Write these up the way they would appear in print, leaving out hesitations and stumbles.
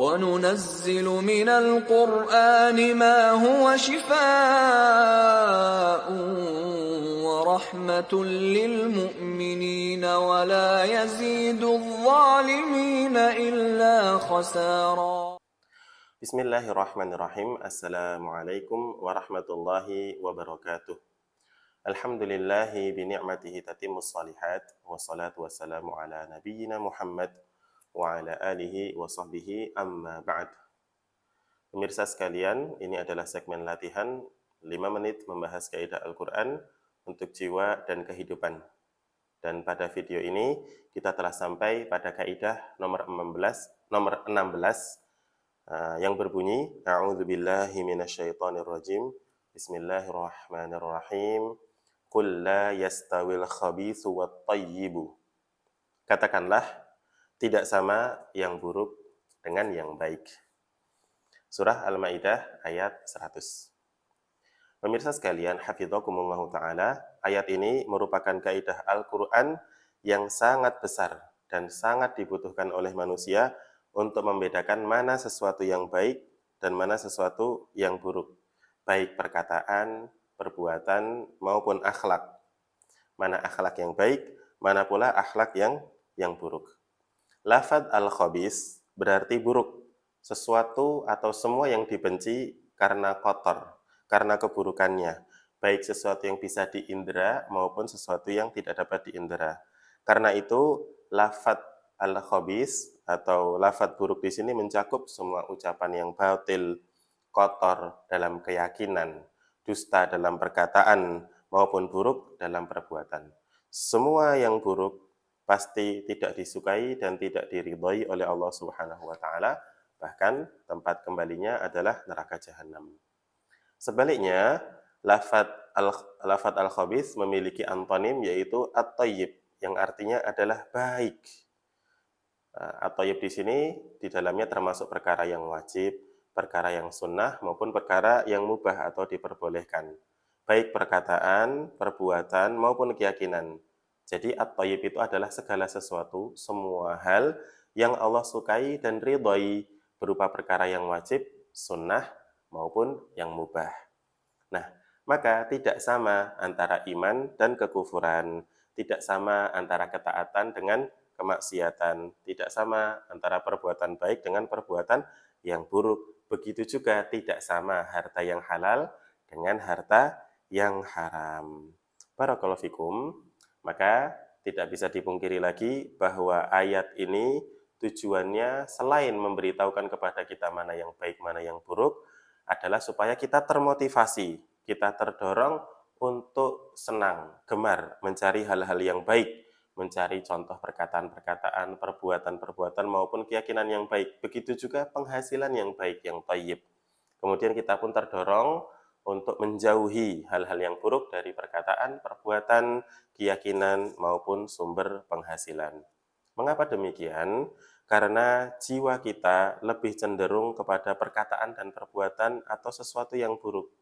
وَنُنَزِّلُ مِنَ الْقُرْآنِ مَا هُوَ شِفَاءٌ وَرَحْمَةٌ لِّلْمُؤْمِنِينَ وَلَا يَزِيدُ الظَّالِمِينَ إِلَّا خَسَارًا. Bismillahirrahmanirrahim. Assalamualaikum warahmatullahi wabarakatuh. Alhamdulillahi bini'matihi tatimmus salihat. Wassalatu wassalamu ala nabiyyina Muhammad wa ala alihi wa sahbihi amma ba'd. Pemirsa sekalian, ini adalah segmen latihan 5 menit membahas kaidah Al-Quran untuk jiwa dan kehidupan. Dan pada video ini kita telah sampai pada kaidah nomor 16 yang berbunyi A'udzubillahi minasyaitonirrajim. Bismillahirrahmanirrahim. Qul la yastawil khabithu wat thayyibu. Katakanlah, tidak sama yang buruk dengan yang baik. Surah Al-Maidah ayat 100. Pemirsa sekalian, hafizakumullahu ta'ala, ayat ini merupakan kaidah Al-Quran yang sangat besar dan sangat dibutuhkan oleh manusia untuk membedakan mana sesuatu yang baik dan mana sesuatu yang buruk, baik perkataan, perbuatan, maupun akhlak. Mana akhlak yang baik, mana pula akhlak yang buruk. Lafadz al-khabis berarti buruk, sesuatu atau semua yang dibenci karena kotor, karena keburukannya, baik sesuatu yang bisa diindera maupun sesuatu yang tidak dapat diindera. Karena itu, lafadz al-khabis atau lafadz buruk di sini mencakup semua ucapan yang batil, kotor dalam keyakinan, dusta dalam perkataan, maupun buruk dalam perbuatan. Semua yang buruk pasti tidak disukai dan tidak diridhai oleh Allah Subhanahu wa taala, bahkan tempat kembalinya adalah neraka jahanam. Sebaliknya, lafadz al-khabis memiliki antonim yaitu at-thayyib, yang artinya adalah baik. At-thayyib di sini di dalamnya termasuk perkara yang wajib, perkara yang sunnah, maupun perkara yang mubah atau diperbolehkan. Baik perkataan, perbuatan, maupun keyakinan. Jadi at-thayyib itu adalah segala sesuatu, semua hal yang Allah sukai dan ridhai berupa perkara yang wajib, sunnah, maupun yang mubah. Nah, maka tidak sama antara iman dan kekufuran, tidak sama antara ketaatan dengan kemaksiatan, tidak sama antara perbuatan baik dengan perbuatan yang buruk. Begitu juga tidak sama harta yang halal dengan harta yang haram. Barakallahu fikum. Maka tidak bisa dipungkiri lagi bahwa ayat ini tujuannya selain memberitahukan kepada kita mana yang baik, mana yang buruk, adalah supaya kita termotivasi, kita terdorong untuk senang, gemar mencari hal-hal yang baik, mencari contoh perkataan-perkataan, perbuatan-perbuatan maupun keyakinan yang baik. Begitu juga penghasilan yang baik, yang thayyib. Kemudian kita pun terdorong untuk menjauhi hal-hal yang buruk dari perkataan, perbuatan, keyakinan maupun sumber penghasilan. Mengapa demikian? Karena jiwa kita lebih cenderung kepada perkataan dan perbuatan atau sesuatu yang buruk.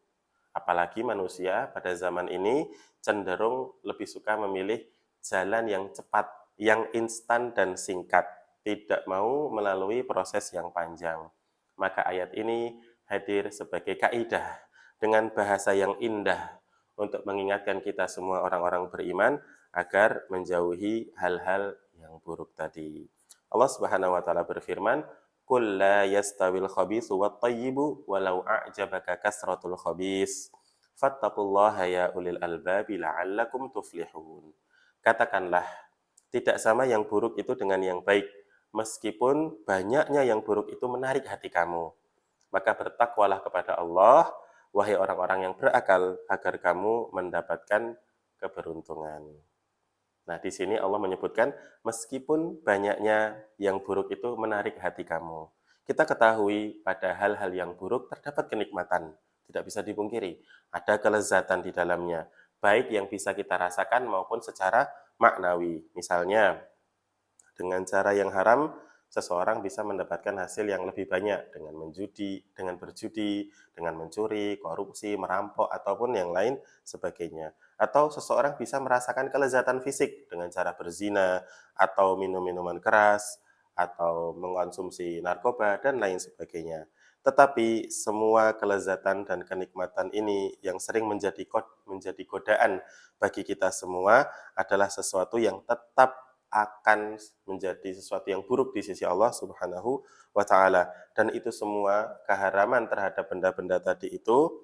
Apalagi manusia pada zaman ini cenderung lebih suka memilih jalan yang cepat, yang instan dan singkat, tidak mau melalui proses yang panjang. Maka ayat ini hadir sebagai kaidah dengan bahasa yang indah untuk mengingatkan kita semua orang-orang beriman agar menjauhi hal-hal yang buruk tadi. Allah Subhanahu wa taala berfirman, "Qul la yastawil khabithu wat thayyibu walau a'jabaka kasratul khabis. Fattaqullaha ya ulil albabi la'allakum tuflihun." Katakanlah, tidak sama yang buruk itu dengan yang baik, meskipun banyaknya yang buruk itu menarik hati kamu. Maka bertakwalah kepada Allah, wahai orang-orang yang berakal, agar kamu mendapatkan keberuntungan. Nah, di sini Allah menyebutkan, meskipun banyaknya yang buruk itu menarik hati kamu. Kita ketahui pada hal-hal yang buruk terdapat kenikmatan, tidak bisa dipungkiri. Ada kelezatan di dalamnya, baik yang bisa kita rasakan maupun secara maknawi. Misalnya, dengan cara yang haram, seseorang bisa mendapatkan hasil yang lebih banyak dengan berjudi, dengan mencuri, korupsi, merampok, ataupun yang lain sebagainya. Atau seseorang bisa merasakan kelezatan fisik dengan cara berzina, atau minum minuman keras, atau mengkonsumsi narkoba, dan lain sebagainya. Tetapi semua kelezatan dan kenikmatan ini yang sering menjadi godaan bagi kita semua adalah sesuatu yang tetap akan menjadi sesuatu yang buruk di sisi Allah Subhanahu wa taala. Dan itu semua keharaman terhadap benda-benda tadi itu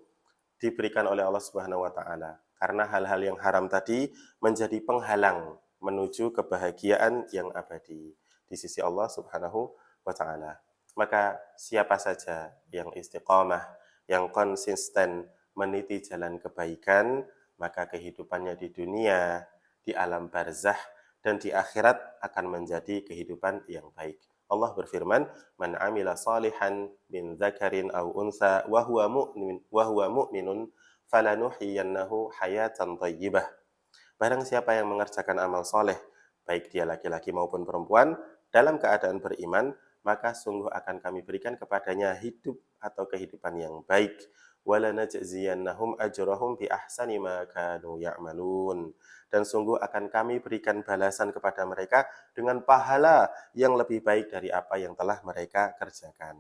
diberikan oleh Allah Subhanahu wa taala. Karena hal-hal yang haram tadi menjadi penghalang menuju kebahagiaan yang abadi di sisi Allah Subhanahu wa taala. Maka siapa saja yang istiqamah, yang konsisten meniti jalan kebaikan, maka kehidupannya di dunia, di alam barzah, dan di akhirat akan menjadi kehidupan yang baik. Allah berfirman, "Man 'amila salihan min dzakarin aw unsa wa huwa mu'minun falanuhyiyannahu hayatan thayyibah." Barang siapa yang mengerjakan amal soleh, baik dia laki-laki maupun perempuan, dalam keadaan beriman, maka sungguh akan kami berikan kepadanya hidup atau kehidupan yang baik. وَلَنَجْزِيَنَّهُمْ أَجْرَهُمْ بِأَحْسَنِ مَا كَانُوا يَعْمَلُونَ. Dan sungguh akan kami berikan balasan kepada mereka dengan pahala yang lebih baik dari apa yang telah mereka kerjakan.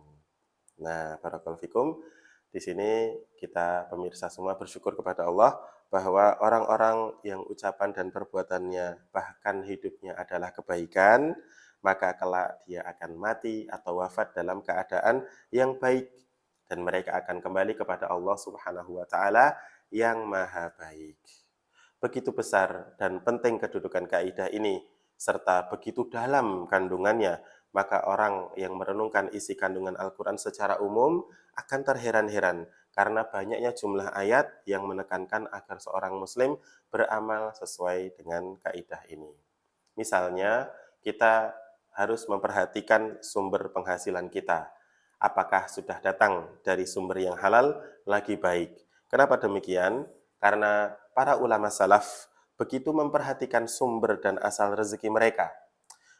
Nah, barakallahu fikum. Di sini kita pemirsa semua bersyukur kepada Allah bahwa orang-orang yang ucapan dan perbuatannya bahkan hidupnya adalah kebaikan, maka kelak dia akan mati atau wafat dalam keadaan yang baik dan mereka akan kembali kepada Allah Subhanahu wa taala yang maha baik. Begitu besar dan penting kedudukan kaidah ini serta begitu dalam kandungannya, maka orang yang merenungkan isi kandungan Al-Quran secara umum akan terheran-heran karena banyaknya jumlah ayat yang menekankan agar seorang muslim beramal sesuai dengan kaidah ini. Misalnya, kita harus memperhatikan sumber penghasilan kita. Apakah sudah datang dari sumber yang halal lagi baik? Kenapa demikian? Karena para ulama salaf begitu memperhatikan sumber dan asal rezeki mereka.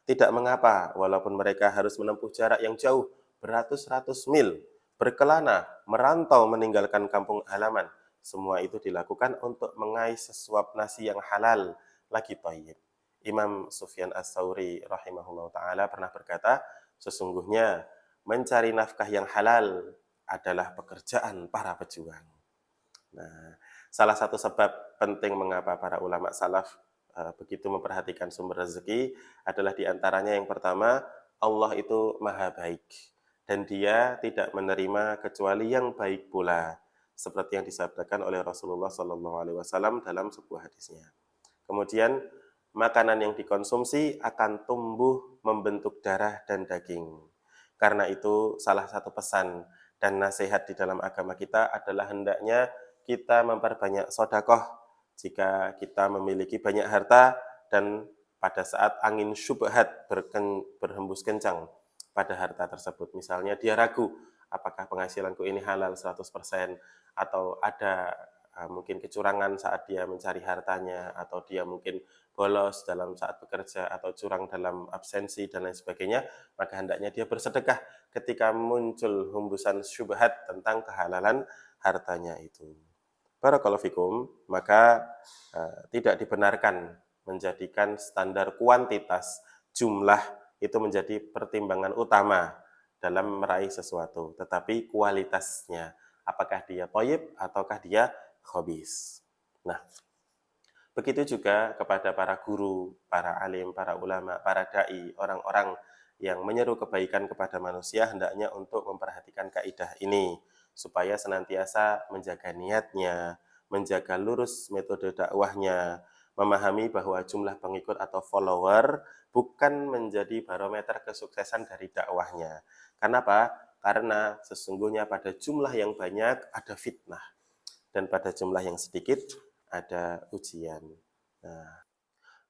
Tidak mengapa, walaupun mereka harus menempuh jarak yang jauh, beratus-ratus mil, berkelana, merantau meninggalkan kampung halaman. Semua itu dilakukan untuk mengais sesuap nasi yang halal, lagi thayyib. Imam Sufyan Ats-Tsauri rahimahullah ta'ala pernah berkata, sesungguhnya mencari nafkah yang halal adalah pekerjaan para pejuang. Nah, salah satu sebab penting mengapa para ulama salaf begitu memperhatikan sumber rezeki adalah diantaranya yang pertama, Allah itu maha baik dan dia tidak menerima kecuali yang baik pula, seperti yang disabdakan oleh Rasulullah SAW dalam sebuah hadisnya. Kemudian makanan yang dikonsumsi akan tumbuh membentuk darah dan daging. Karena itu salah satu pesan dan nasihat di dalam agama kita adalah hendaknya kita memperbanyak sedekah jika kita memiliki banyak harta dan pada saat angin syubhat berhembus kencang pada harta tersebut. Misalnya dia ragu, apakah penghasilanku ini halal 100% atau ada mungkin kecurangan saat dia mencari hartanya, atau dia mungkin bolos dalam saat bekerja, atau curang dalam absensi, dan lain sebagainya, maka hendaknya dia bersedekah ketika muncul hembusan syubhat tentang kehalalan hartanya itu. Barakallahu fikum, maka tidak dibenarkan menjadikan standar kuantitas jumlah itu menjadi pertimbangan utama dalam meraih sesuatu, tetapi kualitasnya, apakah dia thayyib ataukah dia khabis. Nah, begitu juga kepada para guru, para alim, para ulama, para dai, orang-orang yang menyeru kebaikan kepada manusia hendaknya untuk memperhatikan kaidah ini supaya senantiasa menjaga niatnya, menjaga lurus metode dakwahnya, memahami bahwa jumlah pengikut atau follower bukan menjadi barometer kesuksesan dari dakwahnya. Kenapa? Karena sesungguhnya pada jumlah yang banyak ada fitnah dan pada jumlah yang sedikit ada ujian. Nah,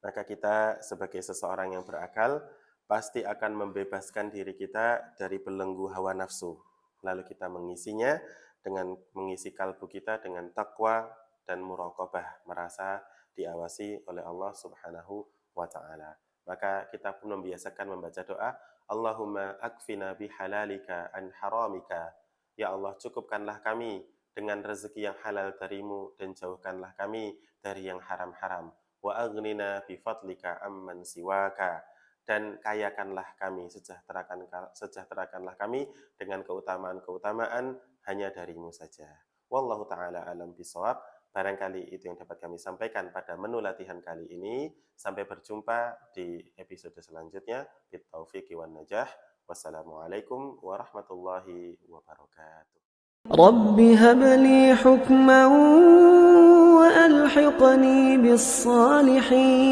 maka kita sebagai seseorang yang berakal pasti akan membebaskan diri kita dari belenggu hawa nafsu. Lalu kita mengisinya dengan mengisi kalbu kita dengan takwa dan muraqabah, merasa diawasi oleh Allah Subhanahu wa taala. Maka kita pun membiasakan membaca doa, Allahumma akfina bihalalika an haramika. Ya Allah, cukupkanlah kami dengan rezeki yang halal darimu dan jauhkanlah kami dari yang haram-haram. Wa aghnina bifadlika amman siwaka. dan kayakanlah kami, sejahterakanlah kami dengan keutamaan-keutamaan hanya darimu saja. Wallahu ta'ala alam bisawab. Barangkali itu yang dapat kami sampaikan pada menu latihan kali ini. Sampai berjumpa di episode selanjutnya. Bitaufiqi wan najah. Wassalamualaikum warahmatullahi wabarakatuh. رب هب لي حكما وألحقني بالصالحين